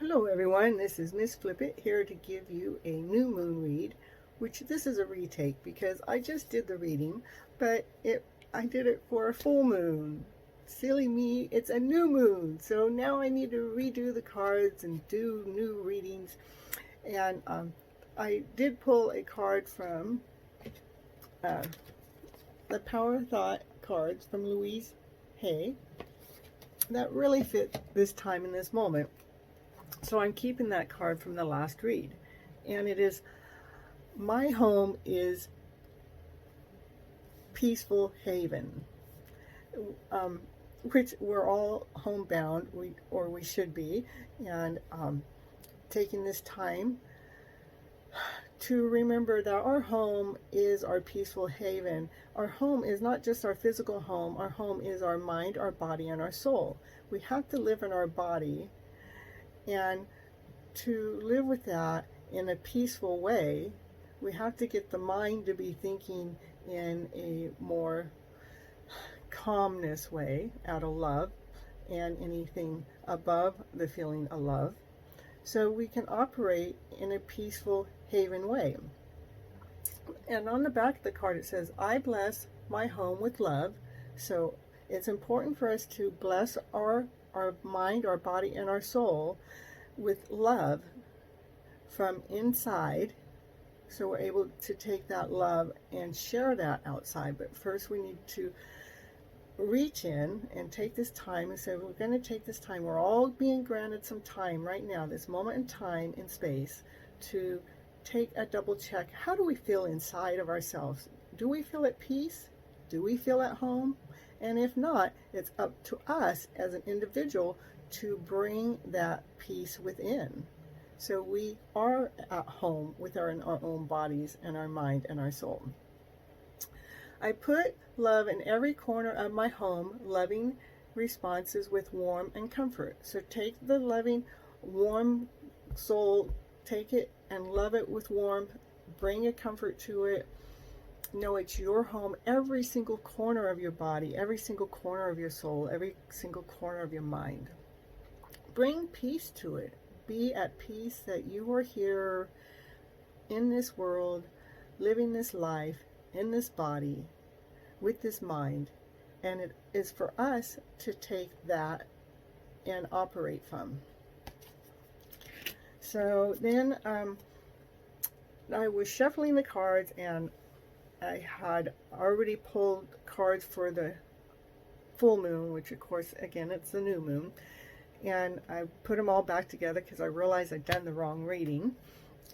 Hello everyone, this is Miss Flip-it here to give you a new moon read, which this is a retake because I just did the reading, but I did it for a full moon. Silly me, it's a new moon, so now I need to redo the cards and do new readings. And I did pull a card from the Power of Thought cards from 𝐌𝐸_𝐸 that really fit this time in this moment. So I'm keeping that card from the last read, and it is, my home is peaceful haven, which we're all homebound, we should be, and taking this time to remember that our home is our peaceful haven. Our home is not just our physical home. Our home is our mind, our body, and our soul. We have to live in our body, and to live with that in a peaceful way, we have to get the mind to be thinking in a more calmness way, out of love, and anything above the feeling of love, so we can operate in a peaceful haven way. And on the back of the card it says, I bless my home with love. So it's important for us to bless our mind, our body, and our soul with love from inside, so we're able to take that love and share that outside. But first we need to reach in and take this time and say, we're going to take this time, we're all being granted some time right now, this moment in time and space, to take a double check. How do we feel inside of ourselves? Do we feel at peace? Do we feel at home? And if not, it's up to us as an individual to bring that peace within, so we are at home with our own bodies and our mind and our soul. I put love in every corner of my home, loving responses with warmth and comfort. So take the loving, warm soul, take it and love it with warmth, bring a comfort to it. Know it's your home, every single corner of your body, every single corner of your soul, every single corner of your mind. Bring peace to it. Be at peace that you are here in this world, living this life, in this body, with this mind. And it is for us to take that and operate from. So then I was shuffling the cards, and I had already pulled cards for the full moon, which of course, again, it's the new moon. And I put them all back together because I realized I'd done the wrong reading.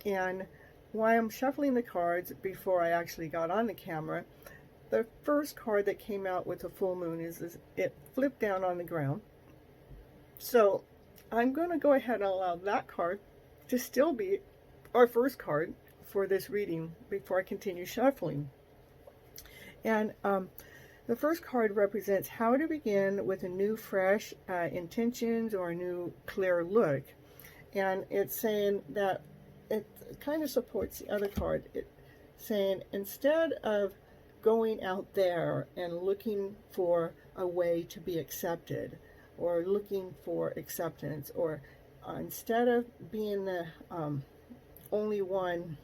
And while I'm shuffling the cards before I actually got on the camera, the first card that came out with the full moon is it flipped down on the ground. So I'm going to go ahead and allow that card to still be our first card for this reading before I continue shuffling. And the first card represents how to begin with a new, fresh intentions or a new, clear look. And it's saying that it kind of supports the other card. It's saying, instead of going out there and looking for a way to be accepted, or looking for acceptance, or instead of being the only one,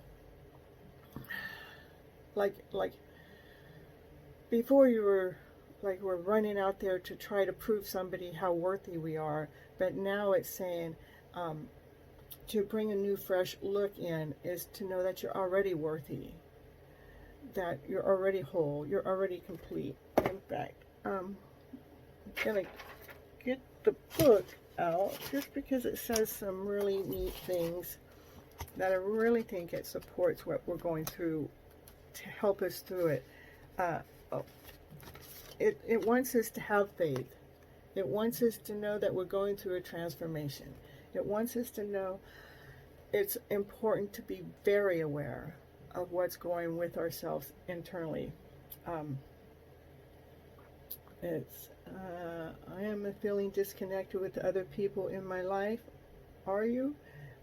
like before, you were like, we're running out there to try to prove somebody how worthy we are, but now it's saying to bring a new, fresh look in is to know that you're already worthy, that you're already whole, you're already complete. In fact, I'm gonna get the book out just because it says some really neat things that I really think it supports what we're going through to help us through it. It wants us to have faith. It wants us to know that we're going through a transformation. It wants us to know it's important to be very aware of what's going with ourselves internally. I am feeling disconnected with other people in my life. Are you?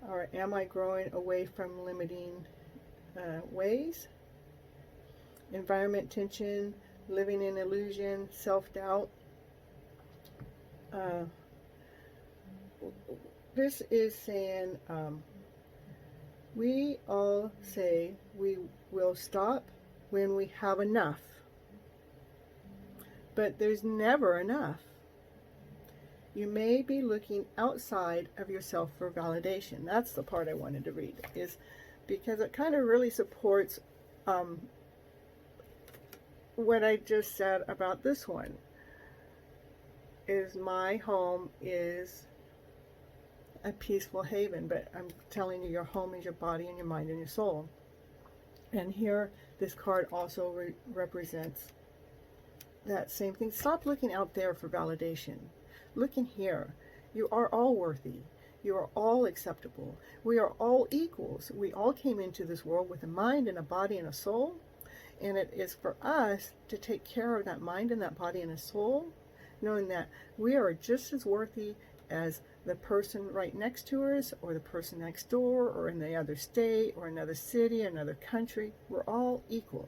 Or am I growing away from limiting ways? Environment tension, living in illusion, self-doubt. this is saying, we all say we will stop when we have enough, but there's never enough. You may be looking outside of yourself for validation. That's the part I wanted to read, is because it kind of really supports what I just said about this one. Is my home is a peaceful haven, but I'm telling you, your home is your body and your mind and your soul. And here, this card also represents that same thing. Stop looking out there for validation. Look in here. You are all worthy. You are all acceptable. We are all equals. We all came into this world with a mind and a body and a soul. And it is for us to take care of that mind and that body and a soul, knowing that we are just as worthy as the person right next to us, or the person next door, or in the other state, or another city, another country. We're all equal.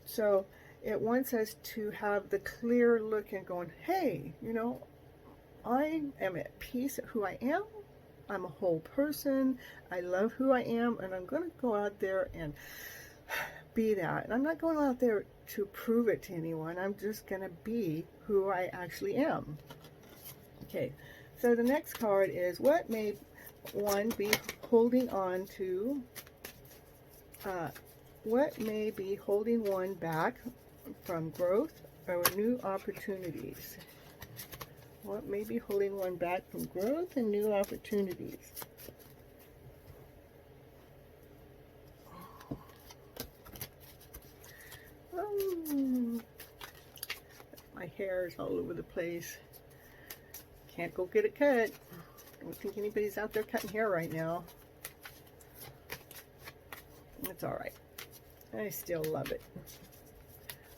So it wants us to have the clear look and going, hey, you know, I am at peace at who I am. I'm a whole person. I love who I am, and I'm going to go out there and be that. And I'm not going out there to prove it to anyone. I'm just going to be who I actually am. Okay, so the next card is, what may one be holding on to? What may be holding one back from growth or new opportunities? What may be holding one back from growth and new opportunities? My hair is all over the place. Can't go get it cut. I don't think anybody's out there cutting hair right now. It's alright. I still love it.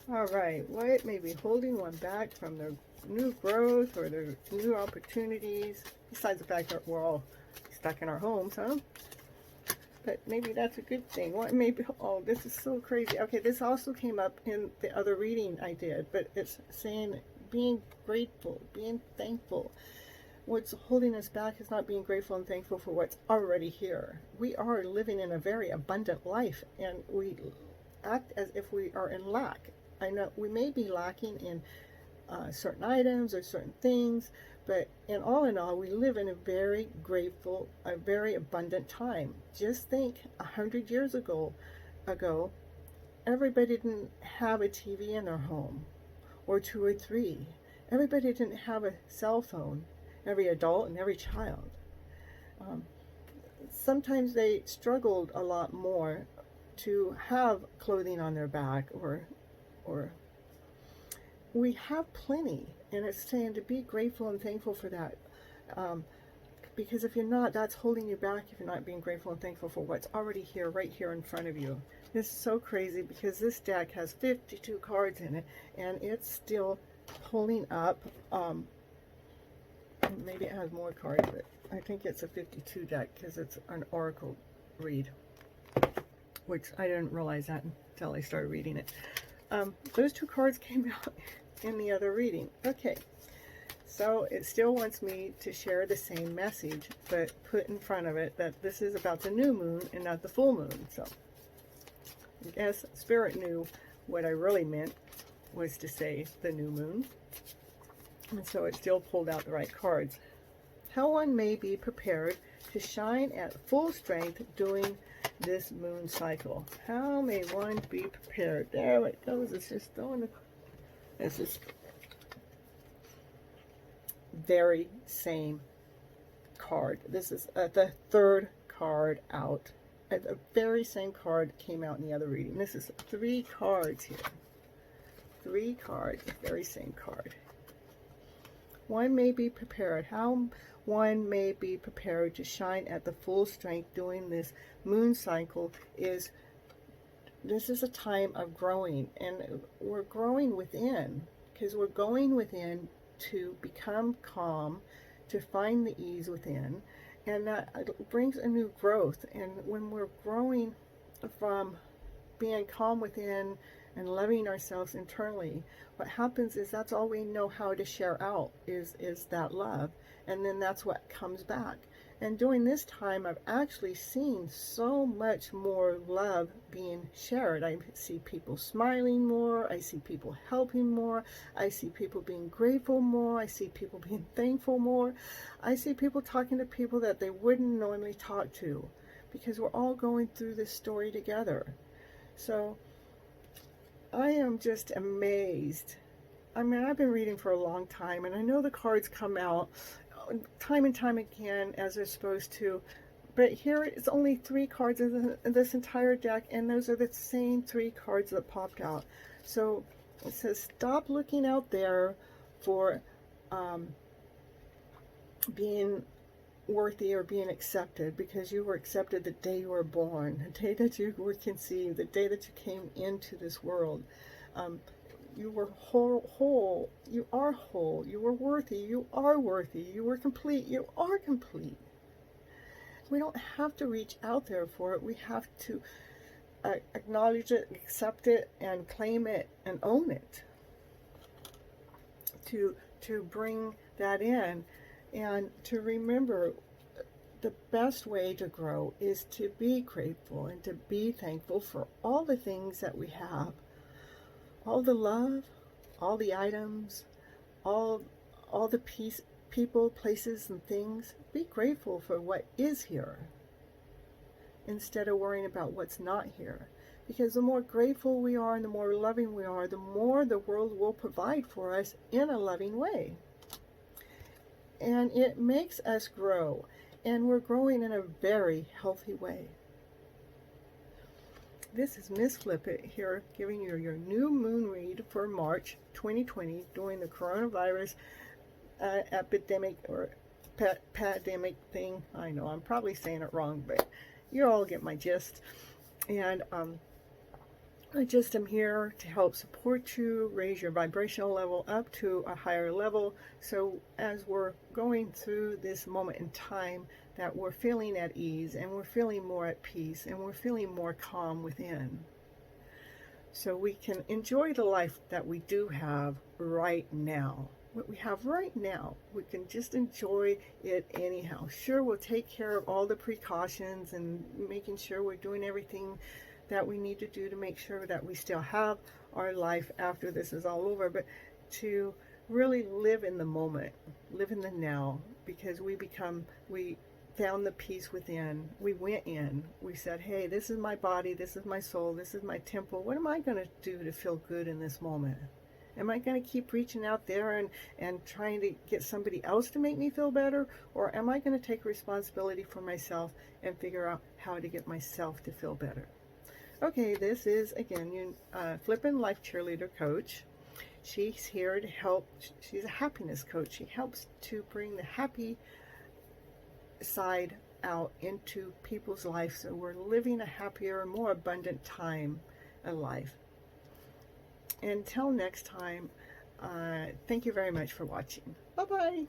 Alright, what may be holding one back from their new growth or their new opportunities? Besides the fact that we're all stuck in our homes, huh? But maybe that's a good thing. What may be, oh, this is so crazy. Okay, this also came up in the other reading I did, but it's saying being grateful, being thankful. What's holding us back is not being grateful and thankful for what's already here. We are living in a very abundant life, and we act as if we are in lack. I know we may be lacking in certain items or certain things, but in all, we live in a very grateful, a very abundant time. Just think, 100 years ago, everybody didn't have a TV in their home, or 2 or 3. Everybody didn't have a cell phone, every adult and every child. Sometimes they struggled a lot more to have clothing on their back, or we have plenty, and it's saying to be grateful and thankful for that. Because if you're not, that's holding you back if you're not being grateful and thankful for what's already here, right here in front of you. This is so crazy because this deck has 52 cards in it, and it's still pulling up. Maybe it has more cards, but I think it's a 52 deck because it's an oracle read, which I didn't realize that until I started reading it. Those 2 cards came out in the other reading. Okay, so it still wants me to share the same message, but put in front of it that this is about the new moon and not the full moon. So I guess Spirit knew what I really meant was to say the new moon, and so it still pulled out the right cards. How one may be prepared to shine at full strength during this moon cycle. How may one be prepared? There it goes. It's just throwing the... It's just very same card. This is the 3rd card out. The very same card came out in the other reading. This is 3 cards here. 3 cards, the very same card. One may be prepared. How one may be prepared to shine at the full strength during this moon cycle is, this is a time of growing, and we're growing within, because we're going within to become calm, to find the ease within, and that brings a new growth. And when we're growing from being calm within and loving ourselves internally, what happens is that's all we know how to share out is that love. and then that's what comes back. And during this time, I've actually seen so much more love being shared. I see people smiling more. I see people helping more. I see people being grateful more. I see people being thankful more. I see people talking to people that they wouldn't normally talk to, because we're all going through this story together. So I am just amazed. I mean, I've been reading for a long time, and I know the cards come out time and time again as they're supposed to, but here it's only 3 cards in this entire deck, and those are the same 3 cards that popped out. So it says, stop looking out there for being worthy or being accepted, because you were accepted the day you were born, the day that you were conceived, the day that you came into this world. You were whole, you are whole, you were worthy, you are worthy, you were complete, you are complete. We don't have to reach out there for it. We have to acknowledge it, accept it, and claim it, and own it, to bring that in, and to remember the best way to grow is to be grateful and to be thankful for all the things that we have. All the love, all the items, all the people, places, and things. Be grateful for what is here, instead of worrying about what's not here. Because the more grateful we are and the more loving we are, the more the world will provide for us in a loving way. And it makes us grow, and we're growing in a very healthy way. This is Ms. Flip-it here, giving you your new moon read for March 2020 during the coronavirus epidemic or pandemic thing. I know I'm probably saying it wrong, but you all get my gist. And I just am here to help support you, raise your vibrational level up to a higher level. So as we're going through this moment in time, that we're feeling at ease, and we're feeling more at peace, and we're feeling more calm within. So we can enjoy the life that we do have right now. What we have right now, we can just enjoy it anyhow. Sure, we'll take care of all the precautions and making sure we're doing everything that we need to do to make sure that we still have our life after this is all over, but to really live in the moment, live in the now, because we found the peace within. We went in, we said, hey, this is my body, this is my soul, this is my temple. What am I going to do to feel good in this moment? Am I going to keep reaching out there and trying to get somebody else to make me feel better? Or am I going to take responsibility for myself and figure out how to get myself to feel better? Okay, this is, again, your Flippin' Life Cheerleader Coach. She's here to help. She's a happiness coach. She helps to bring the happy side out into people's lives, so we're living a happier, more abundant time in life. Until next time, thank you very much for watching. Bye-bye.